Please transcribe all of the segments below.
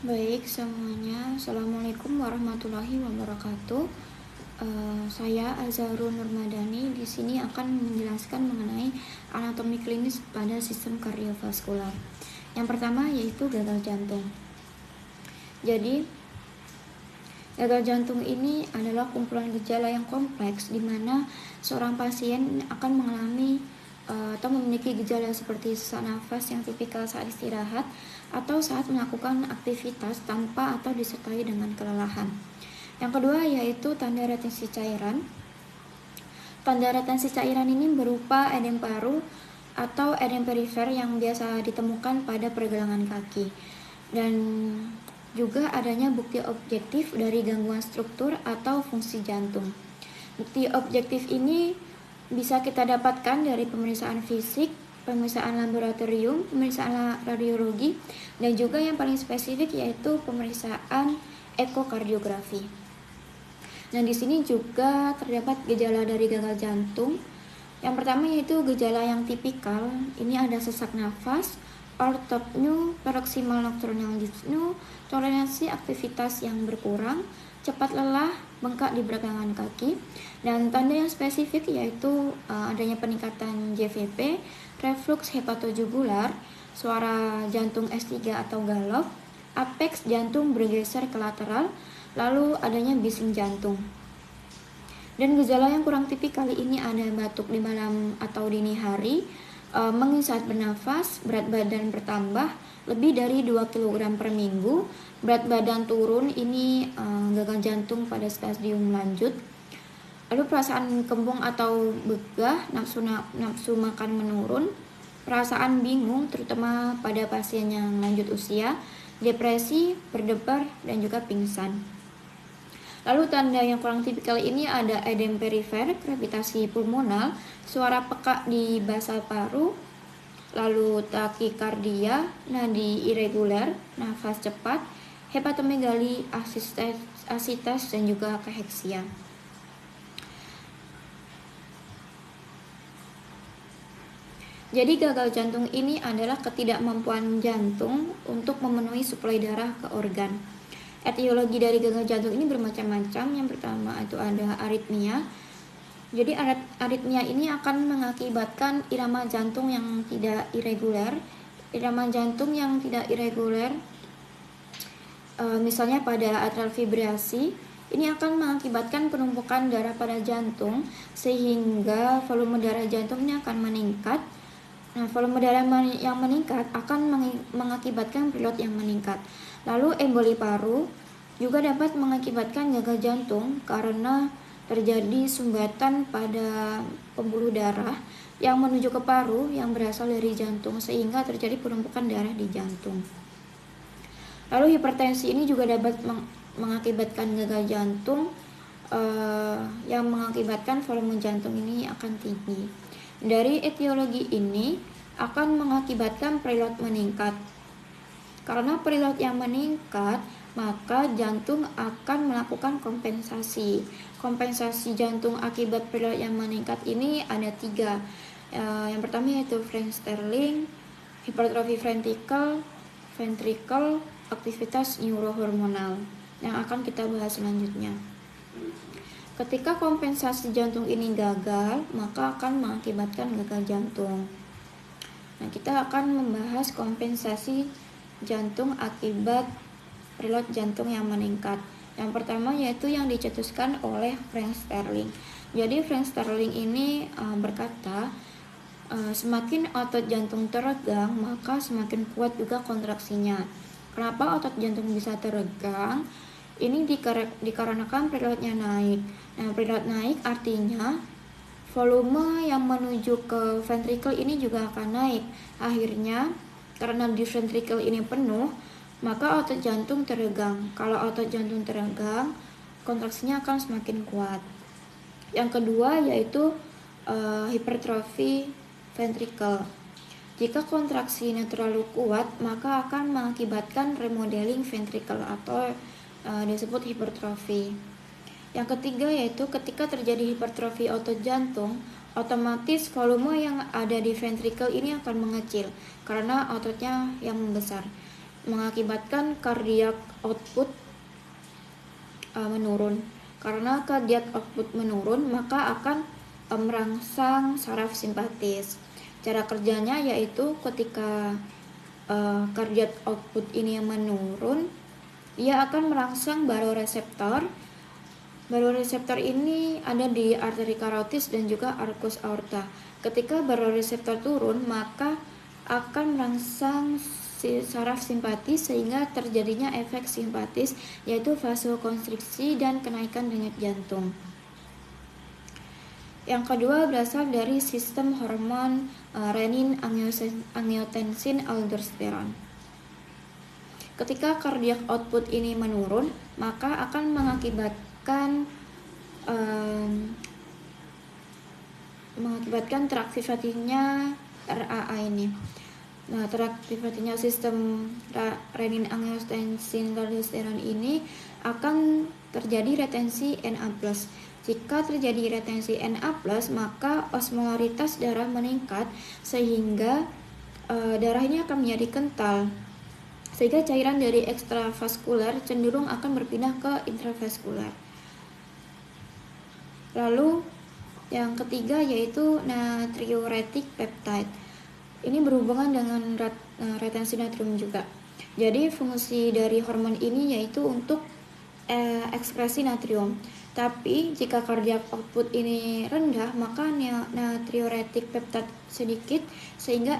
Baik semuanya, Assalamualaikum warahmatullahi wabarakatuh. Saya Azharun Nurmadani di sini akan menjelaskan mengenai anatomi klinis pada sistem kardiovaskular. Yang pertama yaitu gagal jantung. Jadi, gagal jantung ini adalah kumpulan gejala yang kompleks di mana seorang pasien akan mengalami atau memiliki gejala seperti sesak nafas yang tipikal saat istirahat atau saat melakukan aktivitas tanpa atau disertai dengan kelelahan. Yang kedua yaitu tanda retensi cairan. Tanda retensi cairan ini berupa edem paru atau edem perifer yang biasa ditemukan pada pergelangan kaki, dan juga adanya bukti objektif dari gangguan struktur atau fungsi jantung. Bukti objektif ini bisa kita dapatkan dari pemeriksaan fisik, pemeriksaan laboratorium, pemeriksaan radiologi, dan juga yang paling spesifik yaitu pemeriksaan ekokardiografi. Nah, di sini juga terdapat gejala dari gagal jantung. Yang pertama yaitu gejala yang tipikal. Ini ada sesak nafas, ortopnu, paroksimal nocturnal dyspnea, toleransi aktivitas yang berkurang, cepat lelah, bengkak di pergelangan kaki, dan tanda yang spesifik yaitu adanya peningkatan JVP, reflux hepatojugular, suara jantung S3 atau galop, apex jantung bergeser ke lateral, lalu adanya bising jantung. Dan gejala yang kurang tipikal ini ada batuk di malam atau dini hari, mengeluh saat bernafas, berat badan bertambah lebih dari 2 kg per minggu, berat badan turun, ini gagal jantung pada stadium lanjut. Lalu perasaan kembung atau begah, nafsu makan menurun, perasaan bingung terutama pada pasien yang lanjut usia, depresi, berdebar, dan juga pingsan. Lalu tanda yang kurang tipikal ini ada edem perifer, krepitasi pulmonal, suara peka di basa paru, lalu takikardia, nadi irregular, nafas cepat, hepatomegali, asites, dan juga kaheksia. Jadi gagal jantung ini adalah ketidakmampuan jantung untuk memenuhi suplai darah ke organ. Etiologi dari gagal jantung ini bermacam-macam. Yang pertama itu ada aritmia. Jadi aritmia ini akan mengakibatkan irama jantung yang tidak irregular. Irama jantung yang tidak irregular, misalnya pada atrial fibrillasi, ini akan mengakibatkan penumpukan darah pada jantung sehingga volume darah jantung ini akan meningkat. Nah, volume darah yang meningkat akan mengakibatkan preload yang meningkat. Lalu emboli paru juga dapat mengakibatkan gagal jantung karena terjadi sumbatan pada pembuluh darah yang menuju ke paru yang berasal dari jantung sehingga terjadi penumpukan darah di jantung. Lalu hipertensi ini juga dapat mengakibatkan gagal jantung yang mengakibatkan volume jantung ini akan tinggi. Dari etiologi ini akan mengakibatkan preload meningkat. Karena preload yang meningkat, maka jantung akan melakukan kompensasi. Kompensasi jantung akibat preload yang meningkat ini ada 3. Yang pertama yaitu Frank Sterling, hipertrofi ventricle, aktivitas neurohormonal yang akan kita bahas selanjutnya. Ketika kompensasi jantung ini gagal, maka akan mengakibatkan gagal jantung. Nah, kita akan membahas kompensasi jantung akibat preload jantung yang meningkat. Yang pertama yaitu yang dicetuskan oleh Frank Sterling. Jadi Frank Sterling ini berkata, semakin otot jantung teregang, maka semakin kuat juga kontraksinya. Kenapa otot jantung bisa teregang? Ini dikarenakan preloadnya naik. Nah, preload naik artinya volume yang menuju ke ventricle ini juga akan naik. Akhirnya, karena di ventricle ini penuh, maka otot jantung teregang. Kalau otot jantung teregang, kontraksinya akan semakin kuat. Yang kedua yaitu hipertrofi ventricle. Jika kontraksinya terlalu kuat, maka akan mengakibatkan remodeling ventricle atau disebut hipertrofi. Yang ketiga yaitu ketika terjadi hipertrofi otot jantung, otomatis volume yang ada di ventricle ini akan mengecil karena ototnya yang membesar. mengakibatkan cardiac output menurun. Karena cardiac output menurun, maka akan merangsang saraf simpatis. Cara kerjanya yaitu ketika cardiac output ini menurun, ia akan merangsang baroreseptor. Baroreseptor ini ada di arteri karotis dan juga arcus aorta. Ketika baroreseptor turun, maka akan merangsang saraf simpatis sehingga terjadinya efek simpatis, yaitu vasokonstriksi dan kenaikan denyut jantung. Yang kedua berasal dari sistem hormon renin, angiotensin, aldosteron. Ketika cardiac output ini menurun, maka akan mengakibatkan teraktifasinya RAA ini. Nah, teraktifasinya sistem renin, angiotensin, aldosteron ini akan terjadi retensi Na+. Jika terjadi retensi Na+, maka osmolaritas darah meningkat sehingga darah ini akan menjadi kental, sehingga cairan dari ekstravaskular cenderung akan berpindah ke intravaskular. Lalu yang ketiga yaitu natriuretic peptide. Ini berhubungan dengan retensi natrium juga. Jadi fungsi dari hormon ini yaitu untuk ekspresi natrium. Tapi jika cardiac output ini rendah, maka natriuretic peptide sedikit sehingga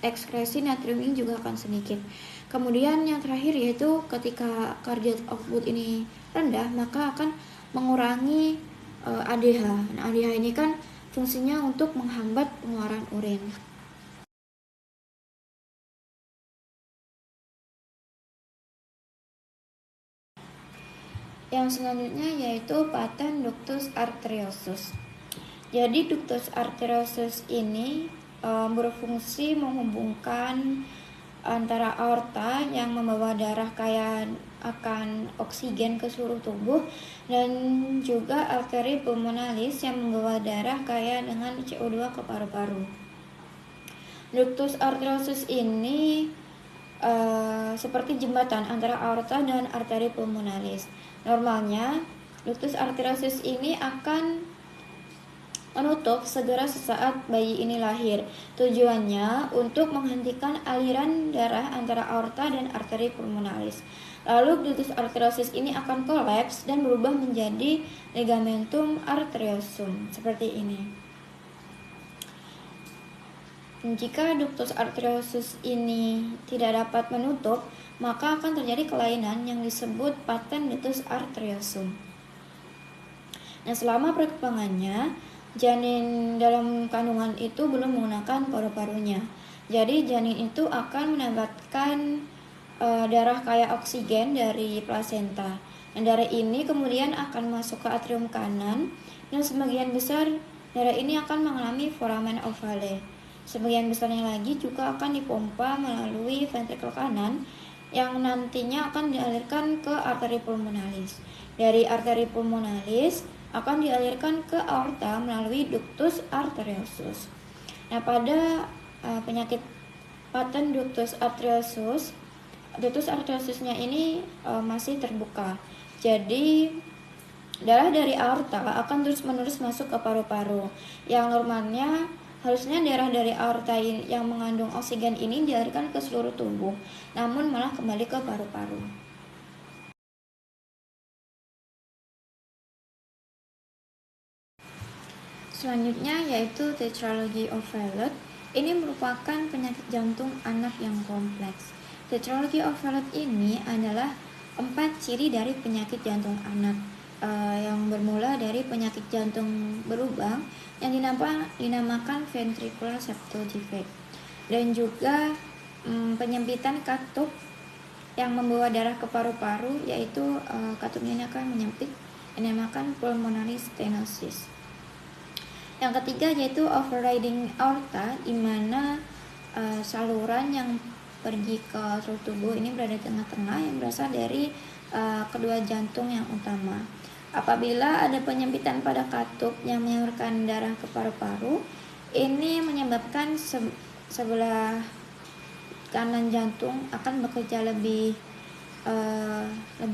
ekskresi natrium ini juga akan sedikit. Kemudian yang terakhir yaitu ketika cardiac output ini rendah, maka akan mengurangi ADH. Nah, ADH ini kan fungsinya untuk menghambat pengeluaran urin. Yang selanjutnya yaitu paten ductus arteriosus. Jadi ductus arteriosus ini berfungsi menghubungkan antara aorta yang membawa darah kaya akan oksigen ke seluruh tubuh dan juga arteri pulmonalis yang membawa darah kaya dengan CO2 ke paru-paru. Ductus arteriosus ini seperti jembatan antara aorta dan arteri pulmonalis. Normalnya, ductus arteriosus ini akan menutup segera sesaat bayi ini lahir. Tujuannya untuk menghentikan aliran darah antara aorta dan arteri pulmonalis. Lalu ductus arteriosus ini akan kolaps dan berubah menjadi ligamentum arteriosum seperti ini. Jika ductus arteriosus ini tidak dapat menutup, maka akan terjadi kelainan yang disebut paten ductus arteriosum. Nah, selama perkembangannya, janin dalam kandungan itu belum menggunakan paru-parunya. Jadi janin itu akan mendapatkan darah kaya oksigen dari plasenta. Dan darah ini kemudian akan masuk ke atrium kanan, dan sebagian besar darah ini akan mengalami foramen ovale. Sebagian besarnya lagi juga akan dipompa melalui ventrikel kanan yang nantinya akan dialirkan ke arteri pulmonalis. Dari arteri pulmonalis akan dialirkan ke aorta melalui ductus arteriosus. Nah, pada penyakit paten ductus arteriosusnya ini masih terbuka. Jadi darah dari aorta akan terus-menerus masuk ke paru-paru. Yang normalnya harusnya darah dari aorta yang mengandung oksigen ini dialirkan ke seluruh tubuh, namun malah kembali ke paru-paru. Selanjutnya yaitu tetralogy of Fallot. Ini merupakan penyakit jantung anak yang kompleks. Tetralogy of Fallot ini adalah 4 ciri dari penyakit jantung anak yang bermula dari penyakit jantung berlubang yang dinamakan ventricular septal defect, dan juga penyempitan katup yang membawa darah ke paru-paru, yaitu katupnya ini akan menyempit, dinamakan pulmonary stenosis. Yang ketiga yaitu overriding aorta, di mana saluran yang pergi ke seluruh tubuh ini berada di tengah-tengah yang berasal dari kedua jantung yang utama. Apabila ada penyempitan pada katup yang menyalurkan darah ke paru-paru, ini menyebabkan sebelah kanan jantung akan bekerja lebih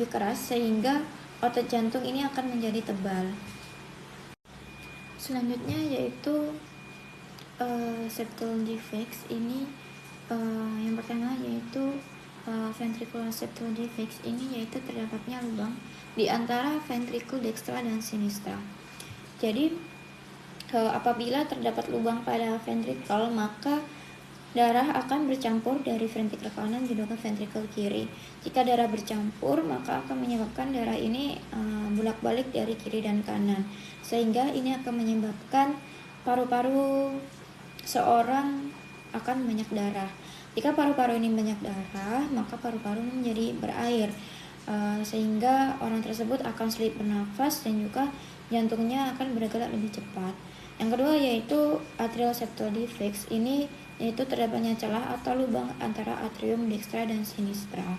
keras, sehingga otot jantung ini akan menjadi tebal. Selanjutnya yaitu septal defects. Ini yang pertama yaitu ventricular septal defects. Ini yaitu terdapatnya lubang di antara ventricle dextra dan sinistra. Jadi apabila terdapat lubang pada ventricle, maka darah akan bercampur dari ventricle kanan juga ke ventricle kiri. Jika darah bercampur, maka akan menyebabkan darah ini bolak-balik dari kiri dan kanan, sehingga ini akan menyebabkan paru-paru seorang akan banyak darah. Jika paru-paru ini banyak darah, maka paru-paru menjadi berair, sehingga orang tersebut akan sulit bernafas dan juga jantungnya akan bergerak lebih cepat. Yang kedua yaitu atrial septal defects. Ini yaitu terdapatnya celah atau lubang antara atrium dextra dan sinistra.